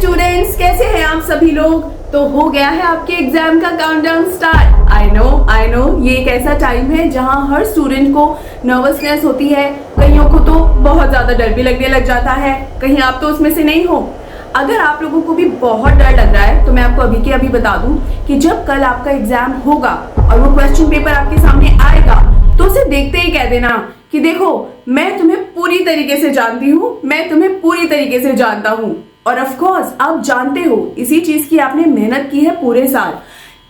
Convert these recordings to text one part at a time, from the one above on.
Students, कैसे हैं आप सभी लोग। तो हो गया है आपके एग्जाम का काउंटडाउन स्टार्ट। आई नो ये एक ऐसा टाइम है जहां हर स्टूडेंट को नर्वसनेस होती है, कईयों को तो बहुत ज्यादा डर भी लगने लग जाता है। कहीं आप तो उसमें से नहीं हो। अगर आप लोगों को भी बहुत डर लग रहा है तो मैं आपको अभी के अभी बता दूं कि जब कल आपका एग्जाम होगा और वो क्वेश्चन पेपर आपके सामने आएगा तो उसे देखते ही कह देना कि देखो, मैं तुम्हें पूरी तरीके से जानती हूँ, मैं तुम्हें पूरी तरीके से जानता हूँ। और ऑफ कोर्स आप जानते हो इसी चीज की आपने मेहनत की है पूरे साल।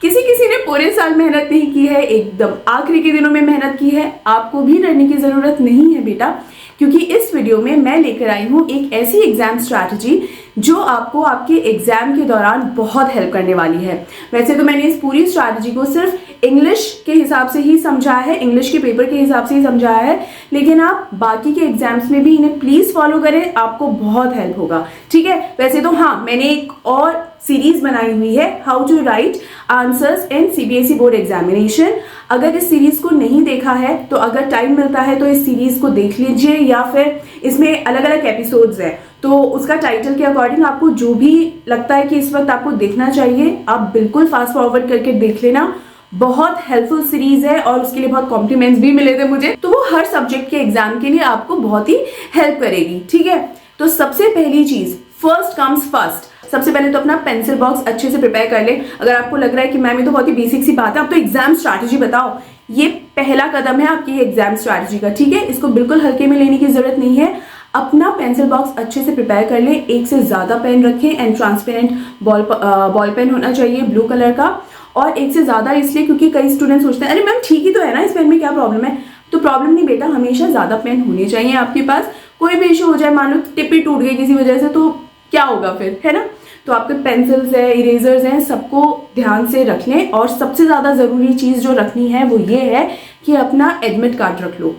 किसी किसी ने पूरे साल मेहनत नहीं की है, एकदम आखिरी के दिनों में मेहनत की है। आपको भी डरने की जरूरत नहीं है बेटा, क्योंकि इस वीडियो में मैं लेकर आई हूँ एक ऐसी एग्जाम स्ट्रैटेजी जो आपको आपके एग्जाम के दौरान बहुत हेल्प करने वाली है। वैसे तो मैंने इस पूरी स्ट्रैटेजी को सिर्फ इंग्लिश के हिसाब से ही समझाया है, इंग्लिश के पेपर के हिसाब से ही समझाया है, लेकिन आप बाकी के एग्जाम्स में भी इन्हें प्लीज फॉलो करें, आपको बहुत हेल्प होगा। ठीक है। वैसे तो हाँ, मैंने एक और सीरीज बनाई हुई है, how to write answers in CBSE board examination. अगर इस सीरीज को नहीं देखा है तो अगर टाइम मिलता है तो इस सीरीज को देख लीजिए, या फिर इसमें अलग अलग एपिसोड्स हैं तो उसका टाइटल के अकॉर्डिंग आपको जो भी लगता है कि इस वक्त आपको देखना चाहिए आप बिल्कुल फास्ट फॉरवर्ड करके देख लेना। बहुत हेल्पफुल सीरीज है और उसके लिए बहुत कॉम्प्लीमेंट्स भी मिले थे मुझे, तो वो हर सब्जेक्ट के एग्जाम के लिए आपको बहुत ही हेल्प करेगी। ठीक है। तो सबसे पहली चीज, फर्स्ट कम्स फर्स्ट। सबसे पहले तो अपना पेंसिल बॉक्स अच्छे से प्रिपेयर कर ले। अगर आपको लग रहा है कि मैम ये तो बहुत ही बेसिक सी बात है, अब तो एग्जाम स्ट्रैटेजी बताओ, ये पहला कदम है आपकी एग्जाम स्ट्रैटेजी का। ठीक है। इसको बिल्कुल हल्के में लेने की जरूरत नहीं है। अपना पेंसिल बॉक्स अच्छे से प्रिपेयर कर ले, एक से ज्यादा पेन रखें एंड ट्रांसपेरेंट बॉल पेन होना चाहिए ब्लू कलर का। और एक से ज्यादा इसलिए क्योंकि कई स्टूडेंट सोचते हैं अरे मैम ठीक ही तो है ना, इस पेन में क्या प्रॉब्लम है। तो प्रॉब्लम नहीं बेटा, हमेशा ज्यादा पेन होने चाहिए आपके पास। कोई भी इशू हो जाए, मान लो टिप ही टूट गई किसी वजह से, तो क्या होगा फिर, है ना। तो आपके पेंसिल्स है, इरेजर्स हैं, सबको ध्यान से रख लें। और सबसे ज्यादा जरूरी चीज जो रखनी है वो ये है कि अपना एडमिट कार्ड रख लो।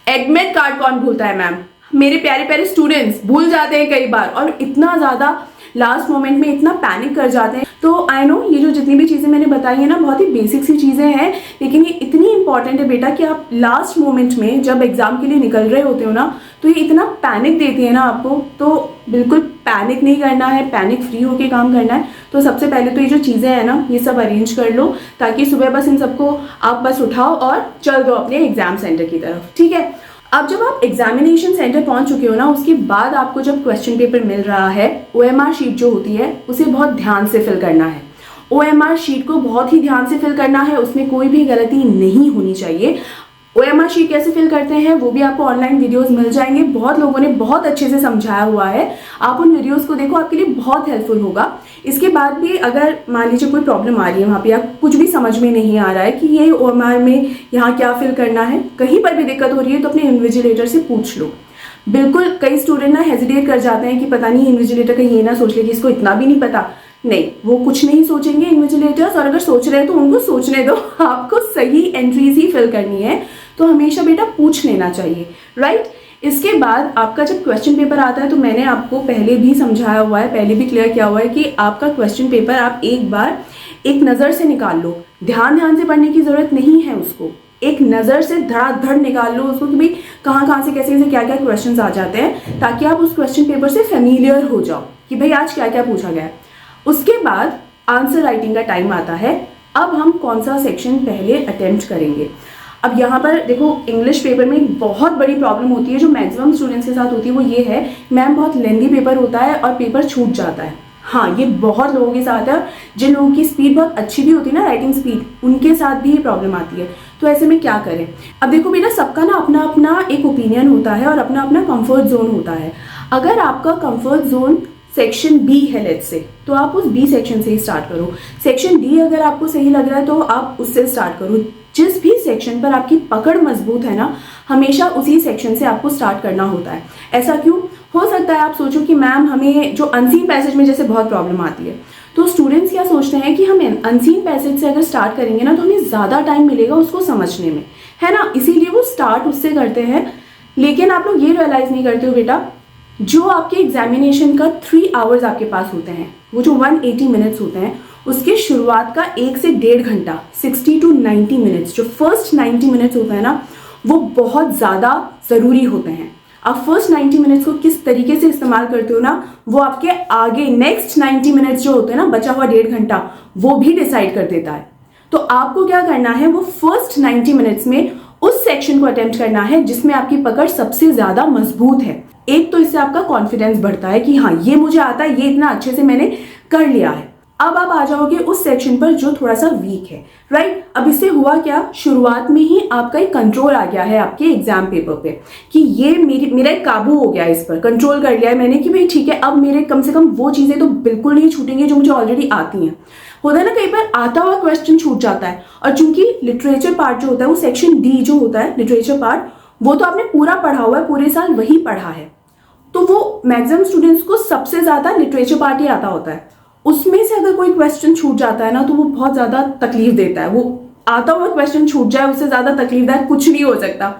एडमिट कार्ड कौन भूलता है मैम, मेरे प्यारे प्यारे स्टूडेंट्स भूल जाते हैं कई बार, और इतना ज्यादा लास्ट मोमेंट में इतना पैनिक कर जाते हैं। तो आई नो ये जो जितनी भी चीजें मैंने बताई है ना, बहुत ही बेसिक सी चीजें हैं, लेकिन ये इतनी इंपॉर्टेंट है बेटा कि आप लास्ट मोमेंट में जब एग्जाम के लिए निकल रहे होते हो ना, तो ये इतना पैनिक देती है ना आपको। तो बिल्कुल पैनिक नहीं करना है, पैनिक फ्री होके काम करना है। तो सबसे पहले तो ये जो चीजें हैं ना, ये सब अरेंज कर लो, ताकि सुबह बस इन सबको आप बस उठाओ और चल दो अपने एग्जाम सेंटर की तरफ। ठीक है। अब जब आप एग्जामिनेशन सेंटर पहुंच चुके हो ना, उसके बाद आपको जब क्वेश्चन पेपर मिल रहा है, ओएमआर शीट जो होती है उसे बहुत ध्यान से फिल करना है। ओएमआर शीट को बहुत ही ध्यान से फिल करना है, उसमें कोई भी गलती नहीं होनी चाहिए। ओएमआर शीट कैसे फिल करते हैं वो भी आपको ऑनलाइन वीडियोस मिल जाएंगे, बहुत लोगों ने बहुत अच्छे से समझाया हुआ है। आप उन वीडियोस को देखो, आपके लिए बहुत हेल्पफुल होगा। इसके बाद भी अगर मान लीजिए कोई प्रॉब्लम आ रही है वहाँ पे, या कुछ भी समझ में नहीं आ रहा है कि ये ओएमआर में यहाँ क्या फिल करना है, कहीं पर भी दिक्कत हो रही है तो अपने इन्विजिलेटर से पूछ लो। बिल्कुल, कई स्टूडेंट ना हेजिटेट कर जाते हैं कि पता नहीं इन्विजिलेटर कहीं ये ना सोच ले कि इसको इतना भी नहीं पता। नहीं, वो कुछ नहीं सोचेंगे इन्विजिलेटर्स, और अगर सोच रहे हैं तो उनको सोचने दो। आपको सही एंट्रीज ही फिल करनी है, तो हमेशा बेटा पूछ लेना चाहिए, राइट। इसके बाद आपका जब क्वेश्चन पेपर आता है, तो मैंने आपको पहले भी समझाया हुआ है, पहले भी क्लियर किया हुआ है कि आपका क्वेश्चन पेपर आप एक बार एक नज़र से निकाल लो। ध्यान से पढ़ने की जरूरत नहीं है, उसको एक नज़र से धड़ाधड़ निकाल लो उसको कि भाई कहाँ से कैसे क्या क्या क्वेश्चन आ जाते हैं, ताकि आप उस क्वेश्चन पेपर से फेमिलियर हो जाओ कि भाई आज क्या क्या पूछा गया है। उसके बाद आंसर राइटिंग का टाइम आता है। अब हम कौन सा सेक्शन पहले अटेम्प्ट करेंगे। अब यहाँ पर देखो, इंग्लिश पेपर में एक बहुत बड़ी प्रॉब्लम होती है जो मैक्सिमम स्टूडेंट्स के साथ होती है, वो ये है मैम बहुत लेंदी पेपर होता है और पेपर छूट जाता है। हाँ, ये बहुत लोगों के साथ है। जिन लोगों की स्पीड बहुत अच्छी भी होती है ना, राइटिंग स्पीड, उनके साथ भी ये प्रॉब्लम आती है। तो ऐसे में क्या करें। अब देखो बेटा, सबका ना अपना अपना एक ओपिनियन होता है और अपना अपना कंफर्ट जोन होता है। अगर आपका कंफर्ट जोन सेक्शन बी है लेट्स से, तो आप उस बी सेक्शन से ही स्टार्ट करो। सेक्शन डी अगर आपको सही लग रहा है तो आप उससे स्टार्ट करो। जिस भी सेक्शन पर आपकी पकड़ मजबूत है ना, हमेशा उसी सेक्शन से आपको स्टार्ट करना होता है। ऐसा क्यों हो सकता है, आप सोचो कि मैम हमें जो अनसीन पैसेज में जैसे बहुत प्रॉब्लम आती है, तो स्टूडेंट्स क्या सोचते हैं कि हम अनसीन पैसेज से अगर स्टार्ट करेंगे ना तो हमें ज्यादा टाइम मिलेगा उसको समझने में, है ना, इसीलिए वो स्टार्ट उससे करते हैं। लेकिन आप लोग ये रियलाइज नहीं करते हो बेटा, जो आपके एग्जामिनेशन का 3 आवर्स आपके पास होते हैं, वो जो 180 मिनट्स होते हैं, उसके शुरुआत का 1 से 1.5 घंटा 60 to 90 मिनट्स, जो फर्स्ट 90 मिनट्स होता है ना, वो बहुत ज़्यादा ज़रूरी होते हैं। आप फर्स्ट 90 मिनट्स को किस तरीके से इस्तेमाल करते हो ना, वो आपके आगे नेक्स्ट 90 मिनट्स जो होते हैं ना, बचा हुआ 1.5 घंटा, वो भी डिसाइड कर देता है। तो आपको क्या करना है, वो फर्स्ट 90 मिनट्स में उस सेक्शन को अटेम्प्ट करना है जिसमें आपकी पकड़ सबसे ज्यादा मजबूत है। एक तो इससे आपका कॉन्फिडेंस बढ़ता है कि हाँ ये मुझे आता है, ये इतना अच्छे से मैंने कर लिया है। अब आप आ जाओगे उस सेक्शन पर जो थोड़ा सा वीक है, राइट। अब इससे हुआ क्या, शुरुआत में ही आपका एक कंट्रोल आ गया है आपके एग्जाम पेपर पे कि ये मेरा एक काबू हो गया है, इस पर कंट्रोल कर लिया है मैंने कि भाई ठीक है, अब मेरे कम से कम वो चीजें तो बिल्कुल नहीं छूटेंगी जो मुझे ऑलरेडी आती हैं। होता है ना कई बार आता हुआ क्वेश्चन छूट जाता है, और चूंकि लिटरेचर पार्ट जो होता है वो सेक्शन डी जो होता है लिटरेचर पार्ट, वो तो आपने पूरा पढ़ा हुआ है, पूरे साल वही पढ़ा है, तो वो मैक्सिमम स्टूडेंट्स को सबसे ज्यादा लिटरेचर पार्ट ही आता होता है। उसमें से अगर कोई क्वेश्चन छूट जाता है ना तो वो बहुत ज्यादा तकलीफ देता है। वो आता हुआ क्वेश्चन छूट जाए, उससे ज्यादा तकलीफदायक कुछ नहीं हो सकता,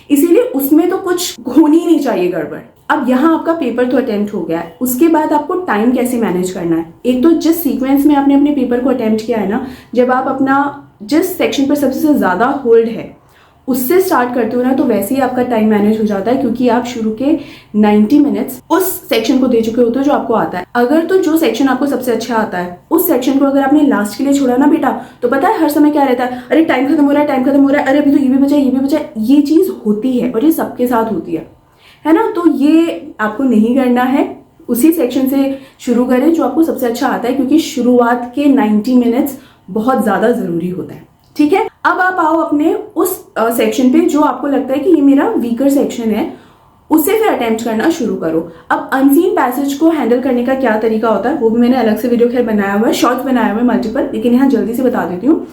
इसीलिए उसमें तो कुछ होनी ही नहीं चाहिए गड़बड़। अब यहाँ आपका पेपर तो अटेम्प्ट हो गया है, उसके बाद आपको टाइम कैसे मैनेज करना है। एक तो जिस सीक्वेंस में आपने अपने पेपर को अटेम्प्ट किया है ना, जब आप अपना जिस सेक्शन पर सबसे ज्यादा होल्ड है उससे स्टार्ट करते हो ना, तो वैसे ही आपका टाइम मैनेज हो जाता है, क्योंकि आप शुरू के 90 मिनट्स उस सेक्शन को दे चुके होते हो जो आपको आता है। अगर तो जो सेक्शन आपको सबसे अच्छा आता है उस सेक्शन को अगर आपने लास्ट के लिए छोड़ा ना बेटा, तो पता है हर समय क्या रहता है, अरे टाइम खत्म हो रहा है, टाइम खत्म हो रहा है, अरे अभी तो ये भी बचा है, ये भी बचा है। ये चीज होती है और ये सबके साथ होती है ना। तो ये आपको नहीं करना है, उसी सेक्शन से शुरू करें जो आपको सबसे अच्छा आता है, क्योंकि शुरुआत के 90 मिनट्स बहुत ज्यादा जरूरी होता है, ठीक है। अब आप आओ अपने उस सेक्शन पे जो आपको लगता है कि ये मेरा वीकर सेक्शन है, उसे फिर अटेम्प्ट करना शुरू करो। अब अनसीन पैसेज को हैंडल करने का क्या तरीका होता है वो भी मैंने अलग से वीडियो खैर बनाया हुआ है, शॉर्ट्स बनाया हुआ है मल्टीपल, लेकिन यहाँ जल्दी से बता देती हूँ।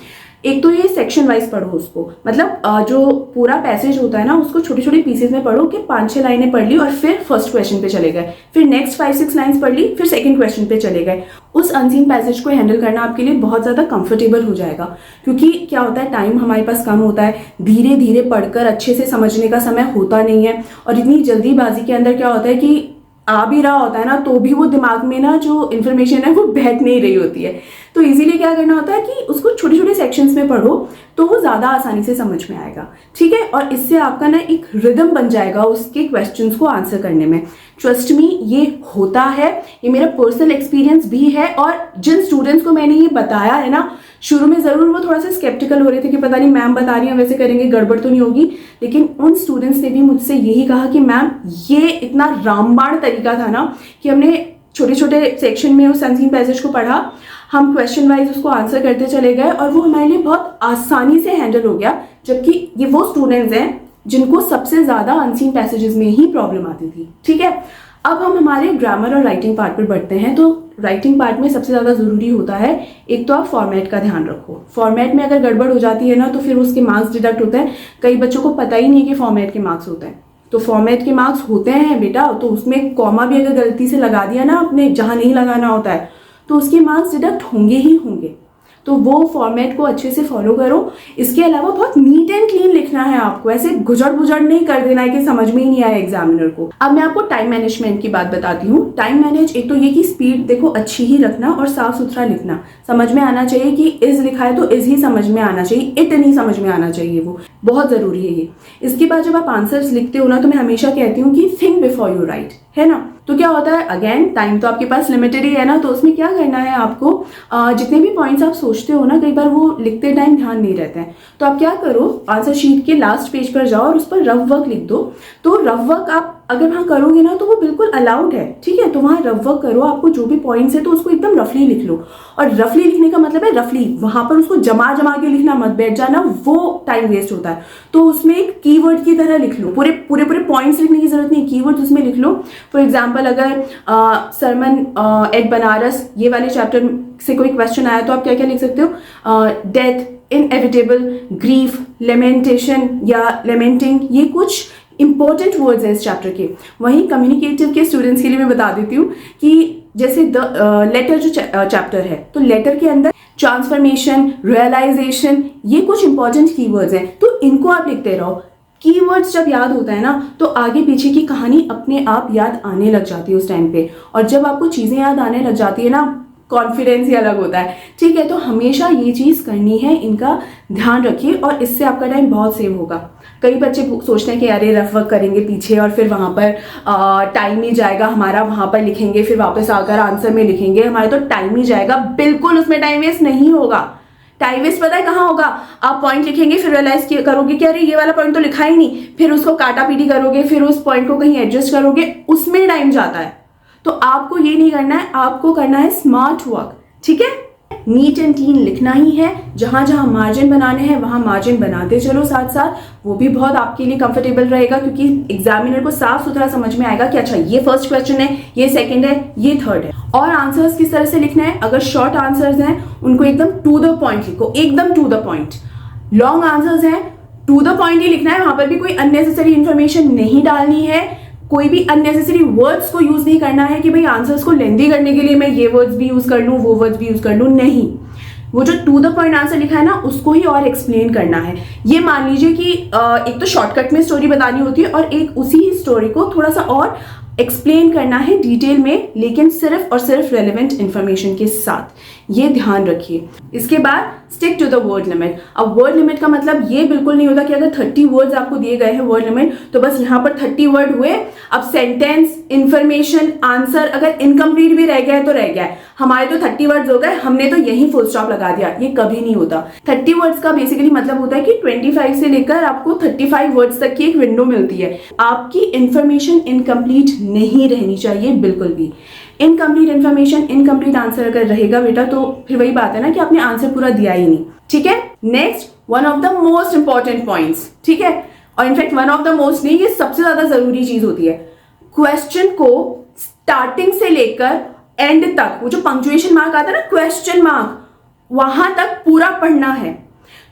एक तो ये सेक्शन वाइज पढ़ो उसको, मतलब जो पूरा पैसेज होता है ना उसको छोटी छोटी पीसेज में पढ़ो कि 5-6 लाइनें पढ़ ली और फिर फर्स्ट क्वेश्चन पे चले गए, फिर नेक्स्ट 5-6 लाइन्स पढ़ ली, फिर सेकंड क्वेश्चन पे चले गए। उस अनसीन पैसेज को हैंडल करना आपके लिए बहुत ज्यादा कंफर्टेबल हो जाएगा, क्योंकि क्या होता है टाइम हमारे पास कम होता है, धीरे धीरे पढ़कर अच्छे से समझने का समय होता नहीं है, और इतनी जल्दीबाजी के अंदर क्या होता है कि आ भी रहा होता है ना तो भी वो दिमाग में ना जो इन्फॉर्मेशन है वो बैठ नहीं रही होती है। तो इजीली क्या करना होता है कि उसको छोटे छोटे सेक्शंस में पढ़ो तो वो ज्यादा आसानी से समझ में आएगा, ठीक है। और इससे आपका ना एक रिदम बन जाएगा उसके क्वेश्चंस को आंसर करने में। ट्रस्ट मी, ये होता है, ये मेरा पर्सनल एक्सपीरियंस भी है। और जिन स्टूडेंट्स को मैंने ये बताया है ना, शुरू में जरूर वो थोड़ा सा स्केप्टिकल हो रहे थे कि पता नहीं मैम बता रही हैं वैसे करेंगे, गड़बड़ तो नहीं होगी, लेकिन उन स्टूडेंट्स ने भी मुझसे यही कहा कि मैम ये इतना रामबाण तरीका था ना कि हमने छोटे छोटे सेक्शन में उस अनसीन पैसेज को पढ़ा, हम क्वेश्चन वाइज उसको आंसर करते चले गए और वो हमारे लिए बहुत आसानी से हैंडल हो गया। जबकि ये वो स्टूडेंट्स हैं जिनको सबसे ज्यादा अनसीन पैसेजेस में ही प्रॉब्लम आती थी, ठीक है। अब हम हमारे ग्रामर और राइटिंग पार्ट पर बढ़ते हैं। तो राइटिंग पार्ट में सबसे ज्यादा जरूरी होता है एक तो आप फॉर्मेट का ध्यान रखो। फॉर्मेट में अगर गड़बड़ हो जाती है ना तो फिर उसके मार्क्स डिडक्ट होते हैं। कई बच्चों को पता ही नहीं कि फॉर्मेट के मार्क्स होते हैं, तो फॉर्मेट के मार्क्स होते हैं बेटा, तो उसमें कॉमा भी अगर गलती से लगा दिया ना आपने जहां नहीं लगाना होता है तो उसके मार्क्स डिडक्ट होंगे ही होंगे। तो वो फॉर्मेट को अच्छे से फॉलो करो। इसके अलावा बहुत नीट एंड क्लीन लिखना है आपको, ऐसे गुजर गुजर नहीं कर देना है कि समझ में ही नहीं आया एग्जामिनर को। अब मैं आपको टाइम मैनेजमेंट की बात बताती हूँ। टाइम मैनेज एक तो ये कि स्पीड देखो अच्छी ही रखना और साफ सुथरा लिखना, समझ में आना चाहिए कि इज लिखा है तो इज ही समझ में आना चाहिए, इट नहीं समझ में आना चाहिए, वो बहुत जरूरी है ये। इसके बाद जब आप आंसर्स लिखते हो ना तो मैं हमेशा कहती हूँ कि थिंक बिफोर यू राइट, है ना। तो क्या होता है, अगेन टाइम तो आपके पास लिमिटेड ही है ना, तो उसमें क्या करना है आपको, जितने भी पॉइंट्स आप सोचते हो ना कई बार वो लिखते टाइम ध्यान नहीं रहते हैं, तो आप क्या करो आंसर शीट के लास्ट पेज पर जाओ और उस पर रफ वर्क लिख दो। तो रफ वर्क आप अगर वहां करोगे ना तो वो बिल्कुल अलाउड है, ठीक है। तो वहां रफ वर्क करो, आपको जो भी पॉइंट्स है तो उसको एकदम रफली लिख लो। और रफली लिखने का मतलब है रफली, वहां पर उसको जमा जमा के लिखना, मत बैठ जाना, वो टाइम वेस्ट होता है। तो उसमें एक कीवर्ड की तरह लिख लो, पूरे पूरे पूरे पॉइंट्स लिखने की जरूरत नहीं, कीवर्ड्स उसमें लिख लो। फॉर एग्जाम्पल अगर सरमन एट बनारस ये वाले चैप्टर से कोई क्वेश्चन आया तो आप क्या क्या लिख सकते हो, डेथ, इनएविटेबल, ग्रीफ, लेमेंटेशन या लेमेंटिंग, ये कुछ इंपॉर्टेंट वर्ड्स हैं इस चैप्टर के। वहीं कम्युनिकेटिव के स्टूडेंट्स के लिए मैं बता देती हूँ कि जैसे द लेटर जो चैप्टर है, तो लेटर के अंदर ट्रांसफॉर्मेशन, रियलाइजेशन, ये कुछ इंपॉर्टेंट कीवर्ड्स हैं, तो इनको आप लिखते रहो। कीवर्ड्स जब याद होता है ना तो आगे पीछे की कहानी अपने आप याद आने लग जाती है उस टाइम पे। और जब आपको चीजें याद आने लग जाती है ना कॉन्फिडेंस ही अलग होता है, ठीक है। तो हमेशा ये चीज़ करनी है, इनका ध्यान रखिए और इससे आपका टाइम बहुत सेव होगा। कई बच्चे सोचते हैं कि अरे रफ वर्क करेंगे पीछे और फिर वहाँ पर टाइम ही जाएगा हमारा, वहाँ पर लिखेंगे फिर वापस आकर आंसर में लिखेंगे, हमारा तो टाइम ही जाएगा। बिल्कुल उसमें टाइम वेस्ट नहीं होगा। टाइम वेस्ट पता है कहाँ होगा? आप पॉइंट लिखेंगे फिर रियलाइज करोगे कि अरे ये वाला पॉइंट तो लिखा ही नहीं, फिर उसको काटा पीटी करोगे, फिर उस पॉइंट को कहीं एडजस्ट करोगे, उसमें टाइम जाता है। तो आपको ये नहीं करना है, आपको करना है स्मार्ट वर्क, ठीक है। नीट एंड क्लीन लिखना ही है, जहां जहां मार्जिन बनाने हैं वहां मार्जिन बनाते चलो साथ साथ, वो भी बहुत आपके लिए कंफर्टेबल रहेगा क्योंकि एग्जामिनर को साफ सुथरा समझ में आएगा कि अच्छा ये फर्स्ट क्वेश्चन है, ये सेकंड है, ये थर्ड है। और आंसर्स किस तरह से लिखना है, अगर शॉर्ट आंसर्स हैं उनको एकदम टू द पॉइंट लिखो, एकदम to the point. Long answers हैं टू द पॉइंट ही लिखना है, वहां पर भी कोई अननेसेसरी इंफॉर्मेशन नहीं डालनी है, कोई भी अननेसेसरी वर्ड्स को यूज नहीं करना है कि भाई आंसर्स को लेंदी करने के लिए मैं ये वर्ड्स भी यूज कर लूं, वो वर्ड्स भी यूज कर लूं, नहीं। वो जो टू द पॉइंट आंसर लिखा है ना उसको ही और एक्सप्लेन करना है। ये मान लीजिए कि एक तो शॉर्टकट में स्टोरी बतानी होती है और एक उसी ही स्टोरी को थोड़ा सा और एक्सप्लेन करना है डिटेल में, लेकिन सिर्फ और सिर्फ रेलेवेंट इंफॉर्मेशन के साथ, ये ध्यान रखिए। इसके बाद stick to the word limit. अब वर्ड लिमिट का मतलब ये बिल्कुल नहीं होता कि अगर 30 वर्ड्स आपको दिए गए हैं वर्ड लिमिट तो बस यहाँ पर 30 वर्ड हुए, अब सेंटेंस, इंफॉर्मेशन, आंसर अगर इनकम्प्लीट भी रह गया है तो रह गया है, हमारे तो 30 वर्ड्स हो गए, हमने तो यही फुल स्टॉप लगा दिया, ये कभी नहीं होता। 30 वर्ड्स का बेसिकली मतलब होता है कि 25 से लेकर आपको 35 वर्ड्स तक की एक विंडो मिलती है। आपकी इंफॉर्मेशन इनकम्प्लीट नहीं रहनी चाहिए बिल्कुल भी। इनकम्प्लीट इन्फॉर्मेशन, इनकम्प्लीट आंसर अगर रहेगा बेटा तो फिर वही बात है ना कि आपने आंसर पूरा दिया ही नहीं, ठीक है। Next, one of the most important points, ठीक है, और in fact one of the most नहीं, ये सबसे ज्यादा जरूरी चीज होती है। क्वेश्चन को स्टार्टिंग से लेकर एंड तक, वो जो पंक्चुएशन मार्क आता है ना, क्वेश्चन मार्क, वहां तक पूरा पढ़ना है।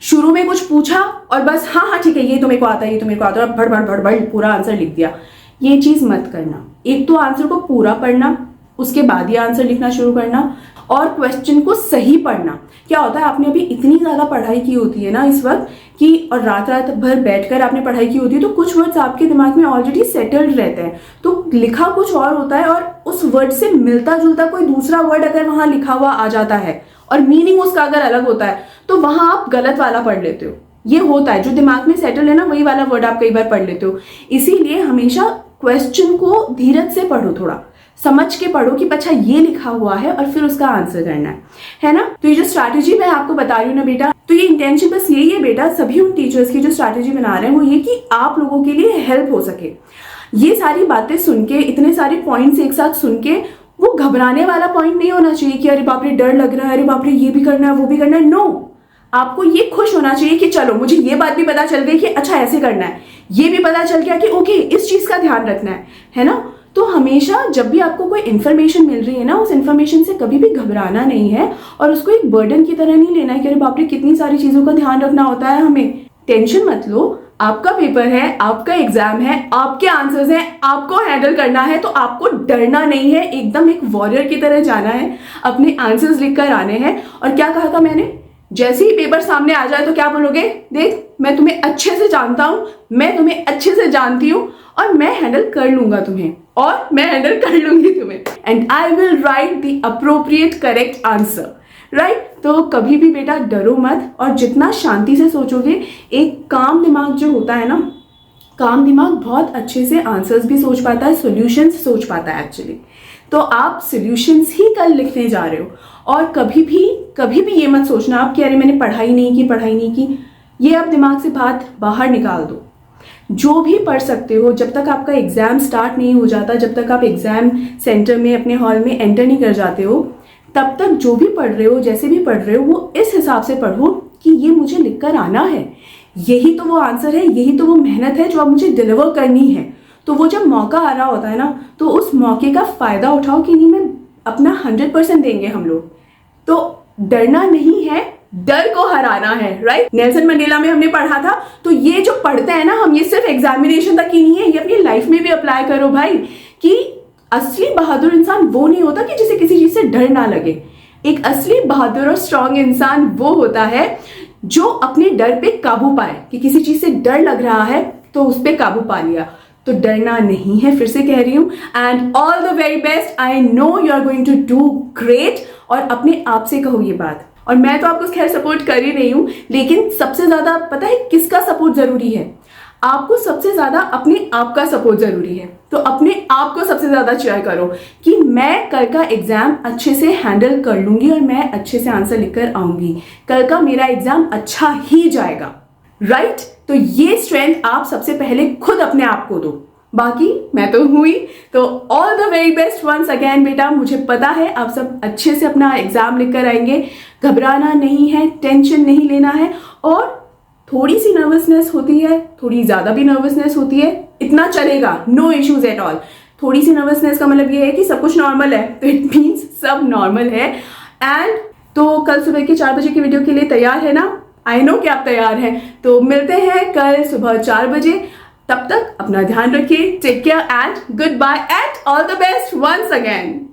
शुरू में कुछ पूछा और बस हाँ हाँ ठीक है ये तो मेरे को आता है, ये तो मेरे को आता है, भड़ भड़ भड़ भड़ पूरा आंसर लिख दिया, ये चीज मत करना। एक तो आंसर को पूरा पढ़ना, उसके बाद ही आंसर लिखना शुरू करना, और क्वेश्चन को सही पढ़ना। क्या होता है, आपने अभी इतनी ज्यादा पढ़ाई की होती है ना इस वक्त कि, और रात रात भर बैठकर आपने पढ़ाई की होती है, तो कुछ वर्ड्स आपके दिमाग में ऑलरेडी सेटल्ड रहते हैं, तो लिखा कुछ और होता है और उस वर्ड से मिलता जुलता कोई दूसरा वर्ड अगर वहां लिखा हुआ आ जाता है और मीनिंग उसका अगर अलग होता है तो वहां आप गलत वाला पढ़ लेते हो। ये होता है, जो दिमाग में सेटल है ना वही वाला वर्ड आप कई बार पढ़ लेते हो। इसीलिए हमेशा क्वेश्चन को धीरज से पढ़ो, थोड़ा समझ के पढ़ो कि अच्छा ये लिखा हुआ है और फिर उसका आंसर करना है ना। तो ये जो स्ट्रैटेजी मैं आपको बता रही हूँ ना बेटा, तो ये इंटेंशन बस यही है बेटा, सभी उन टीचर्स की जो स्ट्रैटेजी बना रहे हैं वो ये कि आप लोगों के लिए हेल्प हो सके। ये सारी बातें सुन के, इतने सारे पॉइंट्स एक साथ सुन के, वो घबराने वाला पॉइंट नहीं होना चाहिए कि अरे बाप रे डर लग रहा है, अरे बाप रे ये भी करना है वो भी करना है। नो, आपको ये खुश होना चाहिए कि चलो मुझे ये बात भी पता चल गई कि अच्छा ऐसे करना है, ये भी पता चल गया कि ओके इस चीज का ध्यान रखना है ना। तो हमेशा जब भी आपको कोई इन्फॉर्मेशन मिल रही है ना, उस इन्फॉर्मेशन से कभी भी घबराना नहीं है और उसको एक बर्डन की तरह नहीं लेना है कि अरे बाप रे कितनी सारी चीजों का ध्यान रखना होता है हमें। टेंशन मत लो, आपका पेपर है, आपका एग्जाम है, आपके आंसर्स हैं, आपको हैंडल करना है, तो आपको डरना नहीं है, एकदम एक वॉरियर की तरह जाना है, अपने आंसर्स लिख कर आने हैं। और क्या कहा था मैंने, जैसे ही पेपर सामने आ जाए तो क्या बोलोगे, देख मैं तुम्हें अच्छे से जानता हूं, मैं तुम्हें अच्छे से जानती हूं और मैं हैंडल कर लूंगा तुम्हें, और मैं हैंडल कर लूंगी तुम्हें, and I will write the appropriate correct answer, right. तो कभी भी बेटा डरो मत, और जितना शांति से सोचोगे, एक काम दिमाग जो होता है ना, काम दिमाग बहुत अच्छे से आंसर्स भी सोच पाता है, सॉल्यूशंस सोच पाता है एक्चुअली। तो आप सॉल्यूशंस ही कल लिखने जा रहे हो, और कभी भी ये मत सोचना आप कि अरे मैंने पढ़ाई नहीं की। ये आप दिमाग से बात बाहर निकाल दो। जो भी पढ़ सकते हो, जब तक आपका एग्जाम स्टार्ट नहीं हो जाता, जब तक आप एग्जाम सेंटर में अपने हॉल में एंटर नहीं कर जाते हो, तब तक जो भी पढ़ रहे हो, जैसे भी पढ़ रहे हो, वो इस हिसाब से पढ़ो कि ये मुझे लिखकर आना है, यही तो वो आंसर है, यही तो वो मेहनत है जो अब मुझे डिलीवर करनी है। तो वो जब मौका आ रहा होता है ना, तो उस मौके का फायदा उठाओ कि नहीं, मैं अपना 100% देंगे हम लोग। तो डरना नहीं है, डर को हराना है, राइट। नेल्सन मंडेला में हमने पढ़ा था। तो ये जो पढ़ते हैं ना हम, ये सिर्फ एग्जामिनेशन तक ही नहीं है, ये अपनी लाइफ में भी अप्लाई करो भाई, कि असली बहादुर इंसान वो नहीं होता कि जिसे किसी चीज से डर ना लगे। एक असली बहादुर और स्ट्रांग इंसान वो होता है जो अपने डर पे काबू पाए, कि किसी चीज से डर लग रहा है तो उस पे काबू पा लिया। तो डरना नहीं है, फिर से कह रही हूँ। And all the very best, I know you are going to do great. और अपने आप से कहो ये बात। और मैं तो आपको खैर सपोर्ट कर ही रही हूँ, लेकिन सबसे ज्यादा पता है किसका सपोर्ट जरूरी है? आपको सबसे ज्यादा अपने आप का सपोर्ट जरूरी है। तो अपने आप को सबसे ज्यादा चेयर करो कि मैं कल का एग्जाम अच्छे से हैंडल कर लूंगी और मैं अच्छे से आंसर लिखकर आऊंगी, कल का मेरा एग्जाम अच्छा ही जाएगा, राइट? तो ये स्ट्रेंथ आप सबसे पहले खुद अपने आप को दो, बाकी मैं तो हुई। तो all the very best once again बेटा, मुझे पता है आप सब अच्छे से अपना एग्जाम लिखकर आएंगे, घबराना नहीं है, टेंशन नहीं लेना है। और थोड़ी सी नर्वसनेस होती है, थोड़ी ज्यादा भी नर्वसनेस होती है, इतना चलेगा, नो इश्यूज एट ऑल। थोड़ी सी नर्वसनेस का मतलब ये है कि सब कुछ नॉर्मल है, तो इट मीन्स सब नॉर्मल है। एंड तो कल सुबह के 4 बजे की वीडियो के लिए तैयार है ना? आई नो कि आप तैयार हैं। तो मिलते हैं कल सुबह 4 बजे। तब तक अपना ध्यान रखिए, take care and goodbye and all the best once again.